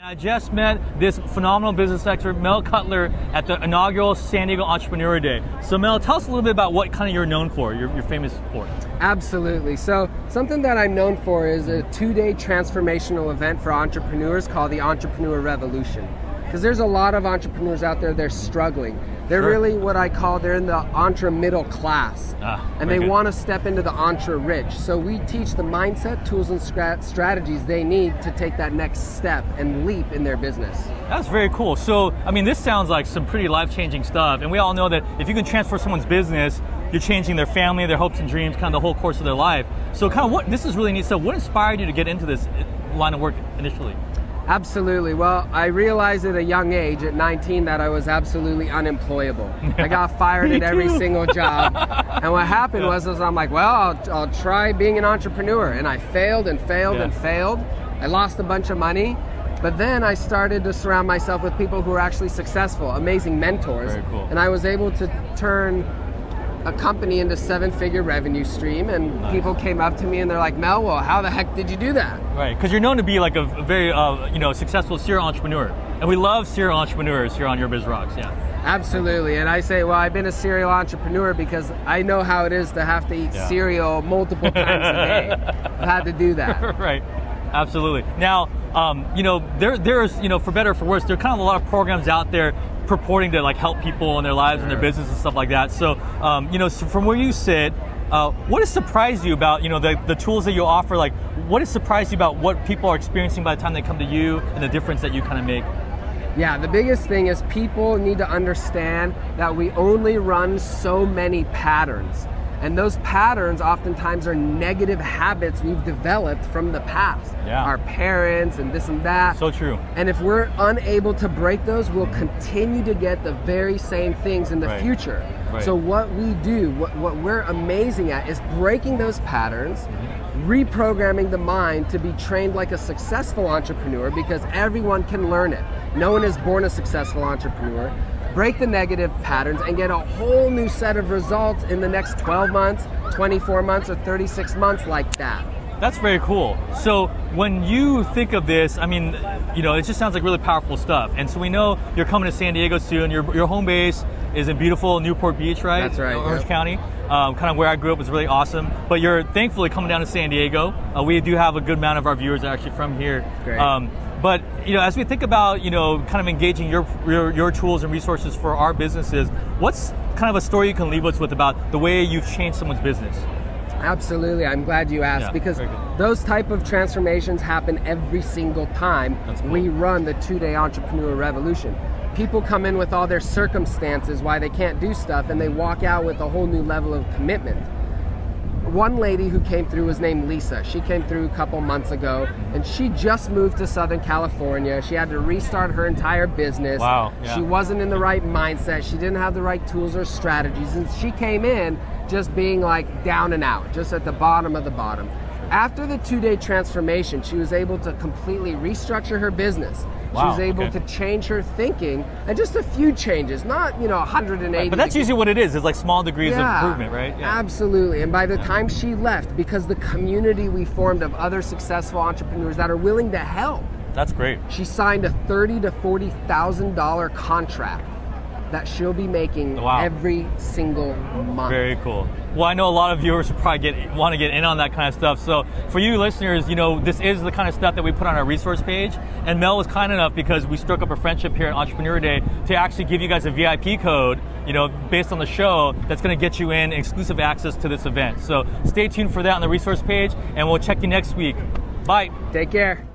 I just met this phenomenal business expert, Mel Cutler, at the inaugural San Diego Entrepreneur Day. So Mel, tell us a little bit about what kind of you're known for, you're famous for. Absolutely. So something that I'm known for is a 2-day transformational event for entrepreneurs called the Entrepreneur Revolution. Because there's a lot of entrepreneurs out there, they're struggling. They're really what I call, they're in the entre middle class. And they want to step into the entre rich. So we teach the mindset, tools, and strategies they need to take that next step and leap in their business. That's very cool. So, I mean, this sounds like some pretty life-changing stuff. And we all know that if you can transform someone's business, you're changing their family, their hopes and dreams, kind of the whole course of their life. So this is really neat. So what inspired you to get into this line of work initially? Absolutely. Well, I realized at a young age, at 19, that I was absolutely unemployable. I got fired at every single job. And what happened was I'm like, well, I'll try being an entrepreneur. And I failed and failed and failed. I lost a bunch of money. But then I started to surround myself with people who were actually successful, amazing mentors. Very cool. And I was able to turn a company into 7-figure revenue stream, and people came up to me and they're like, Mel, well, how the heck did you do that? Right, because you're known to be like a very successful serial entrepreneur, and we love serial entrepreneurs here on Your Biz Rocks. Yeah, absolutely. And I say, well, I've been a serial entrepreneur because I know how it is to have to eat cereal multiple times a day. I've had to do that. Right, absolutely. Now, there's for better or for worse, there are kind of a lot of programs out there purporting to like help people in their lives and their business and stuff like that. So, so from where you sit, what has surprised you about the tools that you offer? Like, what has surprised you about what people are experiencing by the time they come to you and the difference that you kind of make? Yeah, the biggest thing is people need to understand that we only run so many patterns. And those patterns oftentimes are negative habits we've developed from the past. Yeah. Our parents and this and that. So true. And if we're unable to break those, we'll continue to get the very same things in the future. Right. So what we do, what we're amazing at is breaking those patterns, reprogramming the mind to be trained like a successful entrepreneur, because everyone can learn it. No one is born a successful entrepreneur. Break the negative patterns and get a whole new set of results in the next 12 months, 24 months, or 36 months like that. That's very cool. So when you think of this, I mean, it just sounds like really powerful stuff. And so we know you're coming to San Diego soon. Your home base is in beautiful Newport Beach, right? That's right. Orange County. Kind of where I grew up was really awesome. But you're thankfully coming down to San Diego. We do have a good amount of our viewers are actually from here. Great. But as we think about kind of engaging your tools and resources for our businesses, what's kind of a story you can leave us with about the way you've changed someone's business? Absolutely, I'm glad you asked, because those type of transformations happen every single time we run the 2-day Entrepreneur Revolution. People come in with all their circumstances why they can't do stuff, and they walk out with a whole new level of commitment. One lady who came through was named Lisa. She came through a couple months ago, and she just moved to Southern California. She had to restart her entire business. Wow. Yeah. She wasn't in the right mindset. She didn't have the right tools or strategies, and she came in just being like down and out, just at the bottom of the bottom. After the 2-day transformation, she was able to completely restructure her business. She was able to change her thinking, and just a few changes, not 180. Right, but that's usually what it is. It's like small degrees of improvement, right? Yeah. Absolutely. And by the time she left, because the community we formed of other successful entrepreneurs that are willing to help. That's great. She signed a $30,000 to $40,000 contract that she'll be making every single month. Very cool. Well, I know a lot of viewers will probably want to get in on that kind of stuff. So for you listeners, this is the kind of stuff that we put on our resource page. And Mel was kind enough, because we struck up a friendship here at Entrepreneur Day, to actually give you guys a VIP code, based on the show, that's going to get you in exclusive access to this event. So stay tuned for that on the resource page, and we'll check you next week. Bye. Take care.